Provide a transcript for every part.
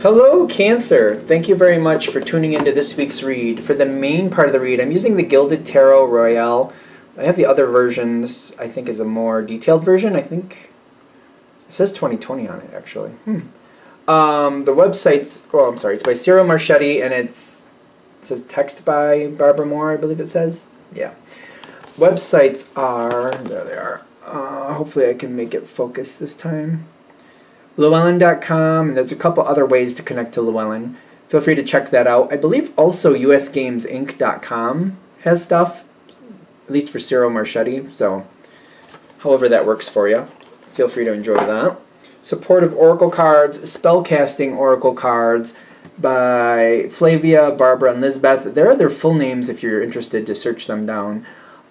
Hello, Cancer. Thank you very much for tuning into this week's read. For the main part of the read, I'm using the Gilded Tarot Royale. I have the other versions, I think is a more detailed version. I think it says 2020 on it, actually. The website's, I'm sorry, it's by Cyril Marchetti, and it says text by Barbara Moore, I believe it says. Yeah. Websites are, there they are. Hopefully I can make it focus this time. Llewellyn.com, and there's a couple other ways to connect to Llewellyn. Feel free to check that out. I believe also usgamesinc.com has stuff, at least for Cyril Marchetti, so however that works for you, feel free to enjoy that. Supportive Oracle cards, Spellcasting Oracle cards by Flavia, Barbara, and Lisbeth. There are their full names if you're interested to search them down.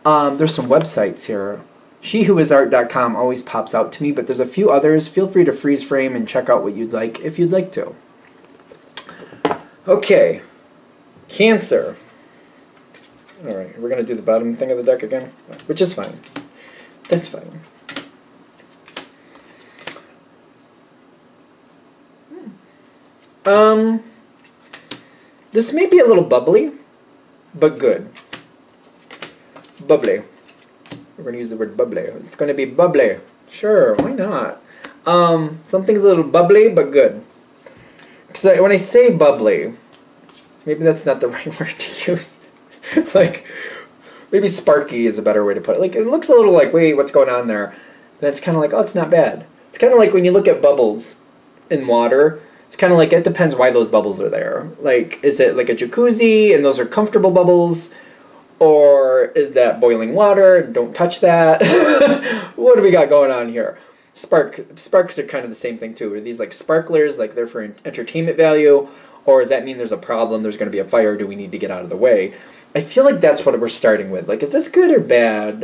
There's some websites here. SheWhoIsArt.com always pops out to me, but there's a few others. Feel free to freeze frame and check out what you'd like if you'd like to. Okay, Cancer. Alright, we're going to do the bottom thing of the deck again, which is fine. That's fine. This may be a little bubbly, but good. Bubbly. We're going to use the word bubbly. It's going to be bubbly. Sure, why not? Something's a little bubbly, but good. Because when I say bubbly, maybe that's not the right word to use. Like, maybe sparky is a better way to put it. Like, it looks a little like, wait, what's going on there? And it's kind of like, oh, it's not bad. It's kind of like when you look at bubbles in water. It's kind of like, it depends why those bubbles are there. Like, is it like a jacuzzi and those are comfortable bubbles? Or is that boiling water? Don't touch that. What do we got going on here? Sparks are kind of the same thing too. Are these like sparklers, like they're for entertainment value? Or does that mean there's a problem, there's going to be a fire, do we need to get out of the way? I feel like that's what we're starting with. Like, is this good or bad?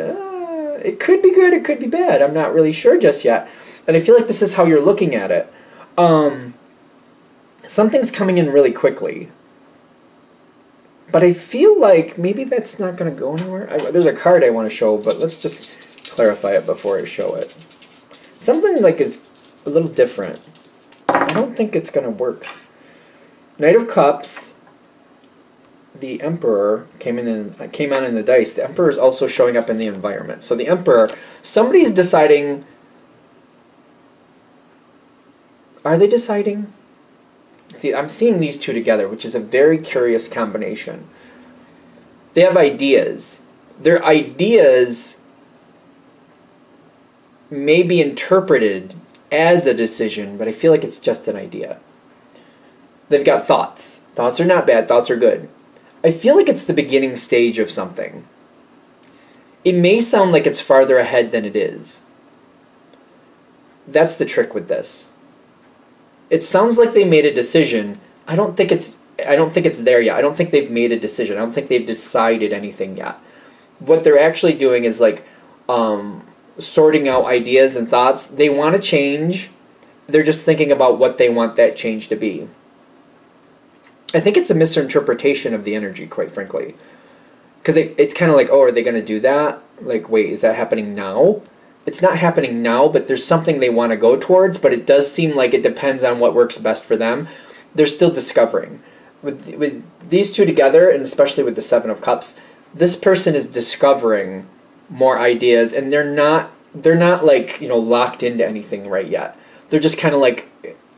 It could be good, it could be bad. I'm not really sure just yet. And I feel like this is how you're looking at it. Something's coming in really quickly. But I feel like maybe that's not going to go anywhere. There's a card I want to show, but let's just clarify it before I show it. Something like is a little different. I don't think it's going to work. Knight of Cups. The Emperor came on in the dice. The Emperor is also showing up in the environment. So the Emperor, somebody's deciding. Are they deciding? See, I'm seeing these two together, which is a very curious combination. They have ideas. Their ideas may be interpreted as a decision, but I feel like it's just an idea. They've got thoughts. Thoughts are not bad. Thoughts are good. I feel like it's the beginning stage of something. It may sound like it's farther ahead than it is. That's the trick with this. It sounds like they made a decision. I don't think it's there yet. I don't think they've made a decision. I don't think they've decided anything yet. What they're actually doing is like sorting out ideas and thoughts. They want to change. They're just thinking about what they want that change to be. I think it's a misinterpretation of the energy, quite frankly. Because it's kind of like, oh, are they going to do that? Like, wait, is that happening now? It's not happening now, but there's something they want to go towards, but it does seem like it depends on what works best for them. They're still discovering. With these two together, and especially with the Seven of Cups, this person is discovering more ideas, and they're not like, you know, locked into anything right yet. They're just kind of like,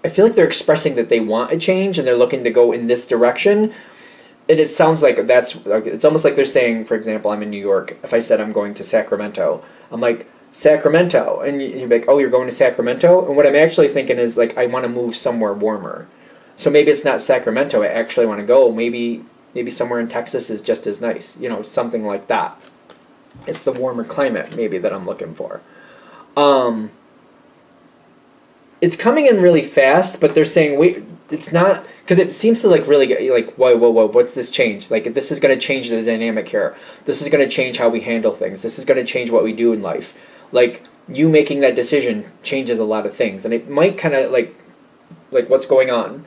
I feel like they're expressing that they want a change, and they're looking to go in this direction. And it sounds like it's almost like they're saying, for example, I'm in New York. If I said I'm going to Sacramento, I'm like, Sacramento, and you're like, oh, you're going to Sacramento? And what I'm actually thinking is, like, I want to move somewhere warmer. So maybe it's not Sacramento I actually want to go. Maybe somewhere in Texas is just as nice. You know, something like that. It's the warmer climate, maybe, that I'm looking for. It's coming in really fast, but they're saying, wait, it's not, because it seems to, like, really get, like, whoa, what's this change? Like, this is going to change the dynamic here. This is going to change how we handle things. This is going to change what we do in life. Like, you making that decision changes a lot of things. And it might kind of, like, what's going on?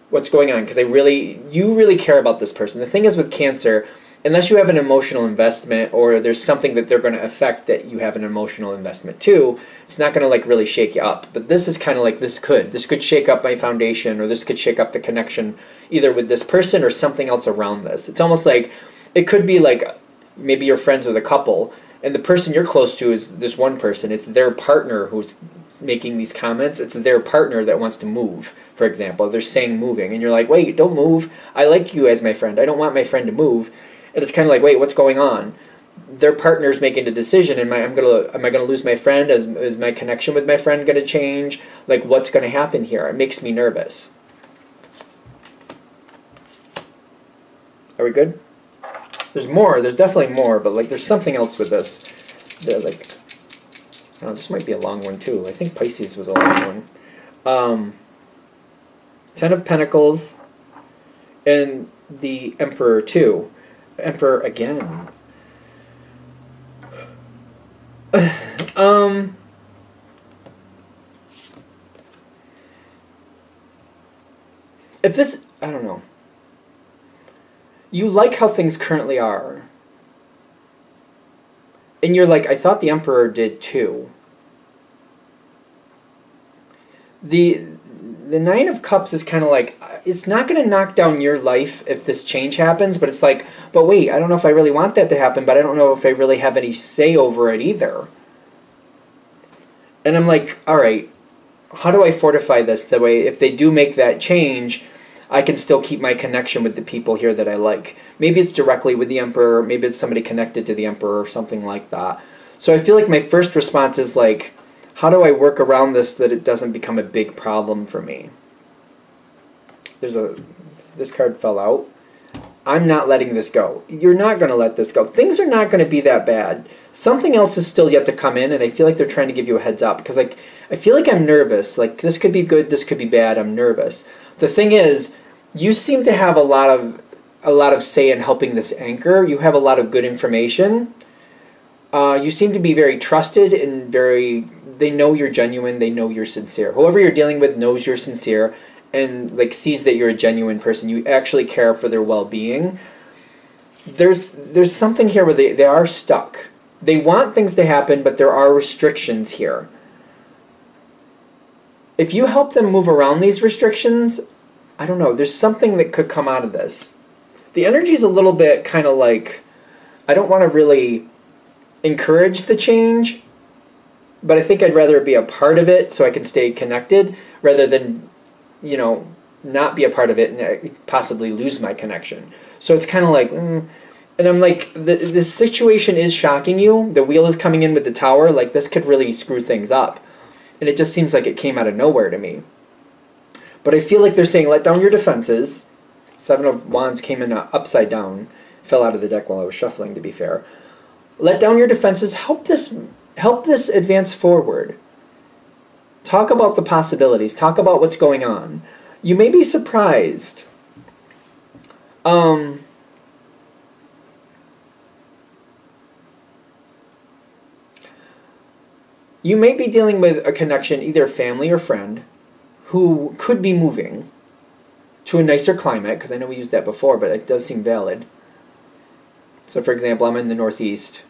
What's going on? Because you really care about this person. The thing is with Cancer, unless you have an emotional investment or there's something that they're going to affect that you have an emotional investment too, it's not going to like really shake you up. But this is kind of like this could shake up my foundation, or this could shake up the connection either with this person or something else around this. It's almost like it could be like maybe you're friends with a couple and the person you're close to is this one person. It's their partner who's making these comments. It's their partner that wants to move, for example. They're saying moving and you're like, wait, don't move. I like you as my friend. I don't want my friend to move. And it's kind of like, wait, what's going on? Their partner's making a decision. Am I gonna lose my friend? Is my connection with my friend gonna change? Like, what's gonna happen here? It makes me nervous. Are we good? There's more. There's definitely more, but like, there's something else with this. They're like, oh, this might be a long one too. I think Pisces was a long one. 10 of Pentacles, and the Emperor too. Emperor again. If this, I don't know. You like how things currently are. And you're like, I thought the Emperor did too. The Nine of Cups is kind of like, it's not going to knock down your life if this change happens, but it's like, but wait, I don't know if I really want that to happen, but I don't know if I really have any say over it either. And I'm like, all right, how do I fortify this? That way, if they do make that change, I can still keep my connection with the people here that I like. Maybe it's directly with the Emperor, maybe it's somebody connected to the Emperor or something like that. So I feel like my first response is like, how do I work around this that it doesn't become a big problem for me? This card fell out. I'm not letting this go. You're not going to let this go. Things are not going to be that bad. Something else is still yet to come in, and I feel like they're trying to give you a heads up, because like, I feel like I'm nervous. Like, this could be good, this could be bad. I'm nervous. The thing is, you seem to have a lot of say in helping this anchor. You have a lot of good information. You seem to be very trusted and they know you're genuine, they know you're sincere. Whoever you're dealing with knows you're sincere and like sees that you're a genuine person. You actually care for their well-being. There's something here where they are stuck. They want things to happen, but there are restrictions here. If you help them move around these restrictions, I don't know, there's something that could come out of this. The energy's a little bit kind of like, I don't want to really encourage the change, but I think I'd rather be a part of it so I can stay connected rather than, you know, not be a part of it and possibly lose my connection. So it's kind of like, and I'm like, this situation is shocking you. The wheel is coming in with the Tower. Like, this could really screw things up. And it just seems like it came out of nowhere to me. But I feel like they're saying, let down your defenses. Seven of Wands came in upside down. Fell out of the deck while I was shuffling, to be fair. Let down your defenses. Help this advance forward. Talk about the possibilities. Talk about what's going on. You may be surprised. You may be dealing with a connection, either family or friend, who could be moving to a nicer climate, because I know we used that before, but it does seem valid. So for example, I'm in the Northeast.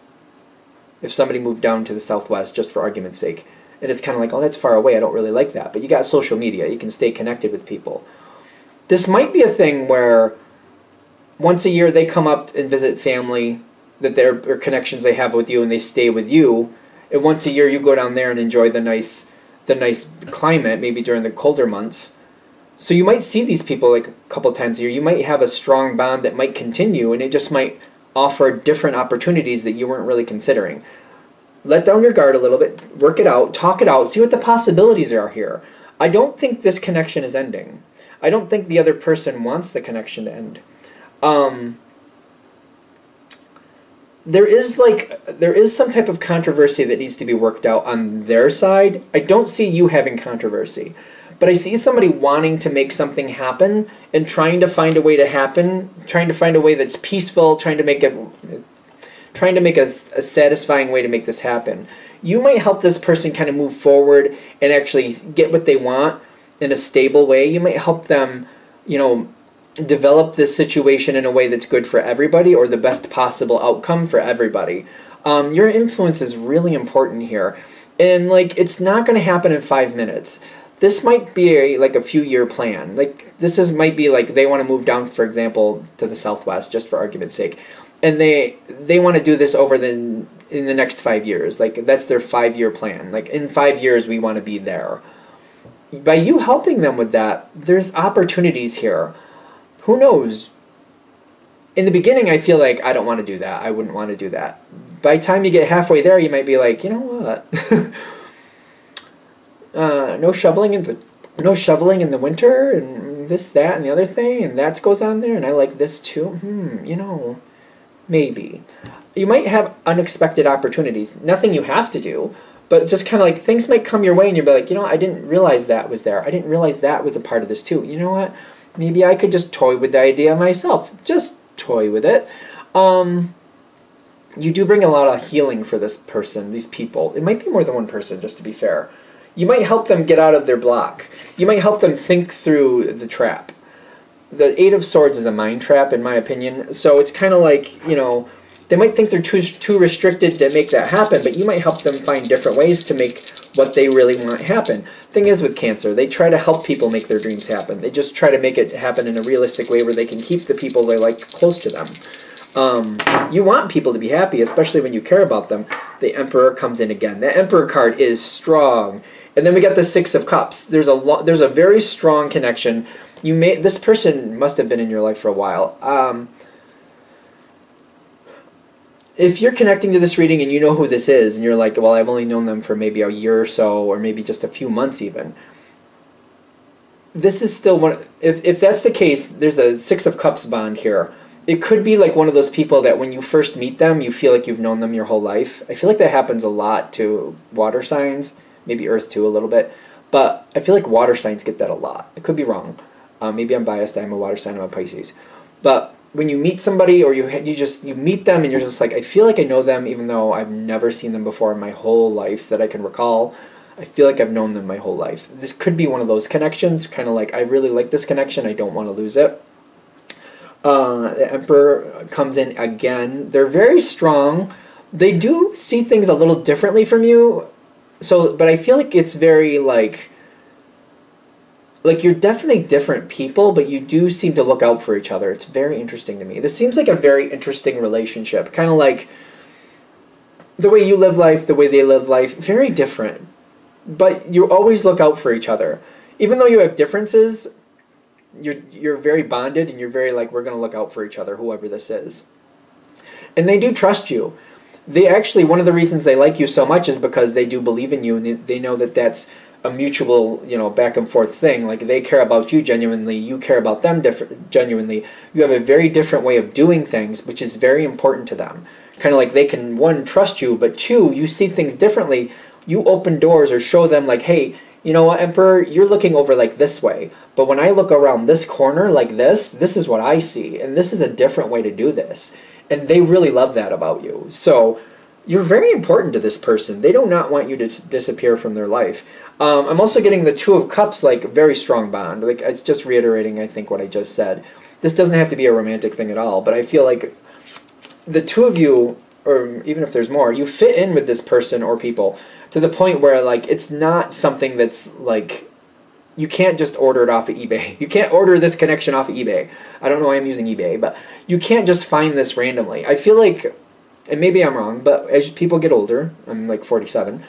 If somebody moved down to the Southwest, just for argument's sake, and it's kind of like, oh, that's far away, I don't really like that. But you got social media, you can stay connected with people. This might be a thing where once a year they come up and visit family, that there are connections they have with you, and they stay with you. And once a year you go down there and enjoy the nice climate, maybe during the colder months. So you might see these people like a couple times a year. You might have a strong bond that might continue, and it just might offer different opportunities that you weren't really considering. Let down your guard a little bit, work it out, talk it out, see what the possibilities are here. I don't think this connection is ending. I don't think the other person wants the connection to end. There is some type of controversy that needs to be worked out on their side. I don't see you having controversy, but I see somebody wanting to make something happen and trying to find a way to happen, trying to find a way that's peaceful, trying to make a satisfying way to make this happen. You might help this person kind of move forward and actually get what they want in a stable way. You might help them, you know, develop this situation in a way that's good for everybody, or the best possible outcome for everybody. Your influence is really important here. And like, it's not going to happen in 5 minutes. This might be like a few-year plan. Like, might be like they want to move down, for example, to the Southwest, just for argument's sake, and they want to do this in the next 5 years. Like, that's their 5-year plan. Like, in 5 years we want to be there. By you helping them with that, there's opportunities here. Who knows? In the beginning, I feel like I don't want to do that. I wouldn't want to do that. By the time you get halfway there, you might be like, you know what? No shoveling in the winter, and this, that, and the other thing, and that goes on there, and I like this too. You know, maybe. You might have unexpected opportunities. Nothing you have to do, but just kind of like things might come your way, and you'll be like, you know, I didn't realize that was there. I didn't realize that was a part of this too. You know what? Maybe I could just toy with the idea myself. Just toy with it. You do bring a lot of healing for this person, these people. It might be more than one person, just to be fair. You might help them get out of their block. You might help them think through the trap. The Eight of Swords is a mind trap, in my opinion. So it's kind of like, you know, they might think they're too restricted to make that happen, but you might help them find different ways to make what they really want happen. Thing is, with Cancer, they try to help people make their dreams happen. They just try to make it happen in a realistic way where they can keep the people they like close to them. You want people to be happy, especially when you care about them. The Emperor comes in again. The Emperor card is strong. And then we got the Six of Cups. There's a very strong connection. This person must have been in your life for a while. If you're connecting to this reading and you know who this is, and you're like, well, I've only known them for maybe a year or so, or maybe just a few months even, this is still one. If that's the case, there's a Six of Cups bond here. It could be like one of those people that when you first meet them, you feel like you've known them your whole life. I feel like that happens a lot to water signs, maybe Earth too a little bit, but I feel like water signs get that a lot. I could be wrong. Maybe I'm biased. I'm a water sign. I'm a Pisces. But when you meet somebody, or you meet them and you're just like, I feel like I know them even though I've never seen them before in my whole life that I can recall. I feel like I've known them my whole life. This could be one of those connections, kind of like, I really like this connection. I don't want to lose it. The Emperor comes in again. They're very strong. They do see things a little differently from you. But I feel like it's very like you're definitely different people, but you do seem to look out for each other. It's very interesting to me. This seems like a very interesting relationship. Kind of like the way you live life, the way they live life. Very different. But you always look out for each other. Even though you have differences, you're very bonded, and you're very like, we're going to look out for each other, whoever this is. And they do trust you. They actually, one of the reasons they like you so much is because they do believe in you, and they know that that's a mutual, you know, back and forth thing. Like, they care about you genuinely, you care about them genuinely. You have a very different way of doing things, which is very important to them. Kind of like they can, one, trust you, but two, you see things differently. You open doors or show them like, hey, you know what, Emperor, you're looking over like this way, but when I look around this corner like this is what I see, and this is a different way to do this. And they really love that about you. So you're very important to this person. They do not want you to disappear from their life. I'm also getting the Two of Cups, like, very strong bond. Like, it's just reiterating, I think, what I just said. This doesn't have to be a romantic thing at all, but I feel like the two of you, or even if there's more, you fit in with this person or people to the point where, like, it's not something that's, like, you can't just order it off of eBay. You can't order this connection off of eBay. I don't know why I'm using eBay, but you can't just find this randomly. I feel like, and maybe I'm wrong, but as people get older, I'm like 47,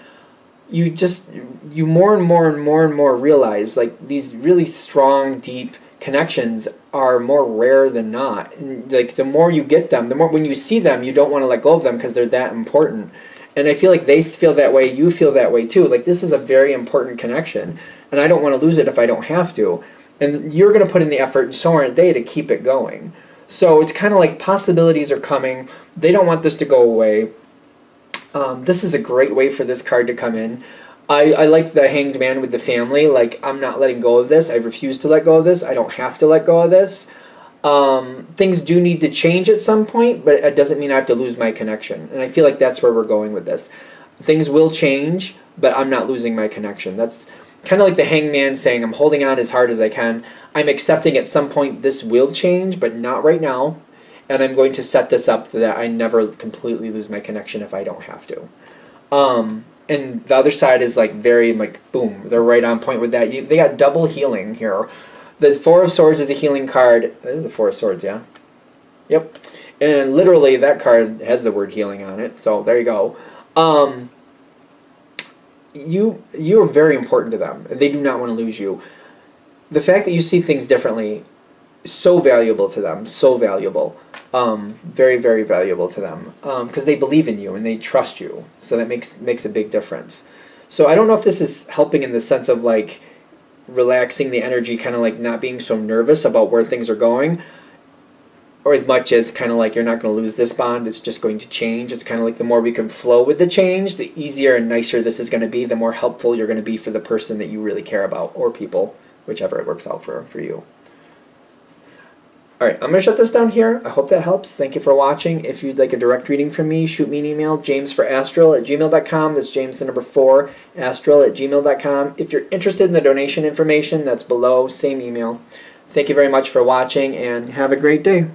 you more and more realize, like, these really strong, deep connections are more rare than not. And, like, the more you get them, the more, when you see them, you don't want to let go of them because they're that important. And I feel like they feel that way, you feel that way too. Like, this is a very important connection, and I don't want to lose it if I don't have to. And you're going to put in the effort, and so aren't they, to keep it going. So it's kind of like possibilities are coming. They don't want this to go away. This is a great way for this card to come in. I like the Hanged Man with the family. Like, I'm not letting go of this. I refuse to let go of this. I don't have to let go of this. Things do need to change at some point, but it doesn't mean I have to lose my connection. And I feel like that's where we're going with this. Things will change, but I'm not losing my connection. kind of like the hangman saying, I'm holding on as hard as I can. I'm accepting at some point this will change, but not right now. And I'm going to set this up so that I never completely lose my connection if I don't have to. And the other side is like very like boom, they're right on point with that. They got double healing here. The Four of Swords is a healing card. This is the Four of Swords, yeah. Yep. And literally that card has the word healing on it. So there you go. You are very important to them. They do not want to lose you. The fact that you see things differently is so valuable to them. So valuable. Very, very valuable to them. Because they believe in you and they trust you. So that makes a big difference. So I don't know if this is helping in the sense of like relaxing the energy, kind of like not being so nervous about where things are going, or as much as kind of like you're not going to lose this bond, it's just going to change. It's kind of like the more we can flow with the change, the easier and nicer this is going to be, the more helpful you're going to be for the person that you really care about, or people, whichever it works out for you. Alright, I'm going to shut this down here. I hope that helps. Thank you for watching. If you'd like a direct reading from me, shoot me an email, jamesforastral@gmail.com. That's James the number 4, astral@gmail.com. If you're interested in the donation information, that's below, same email. Thank you very much for watching, and have a great day.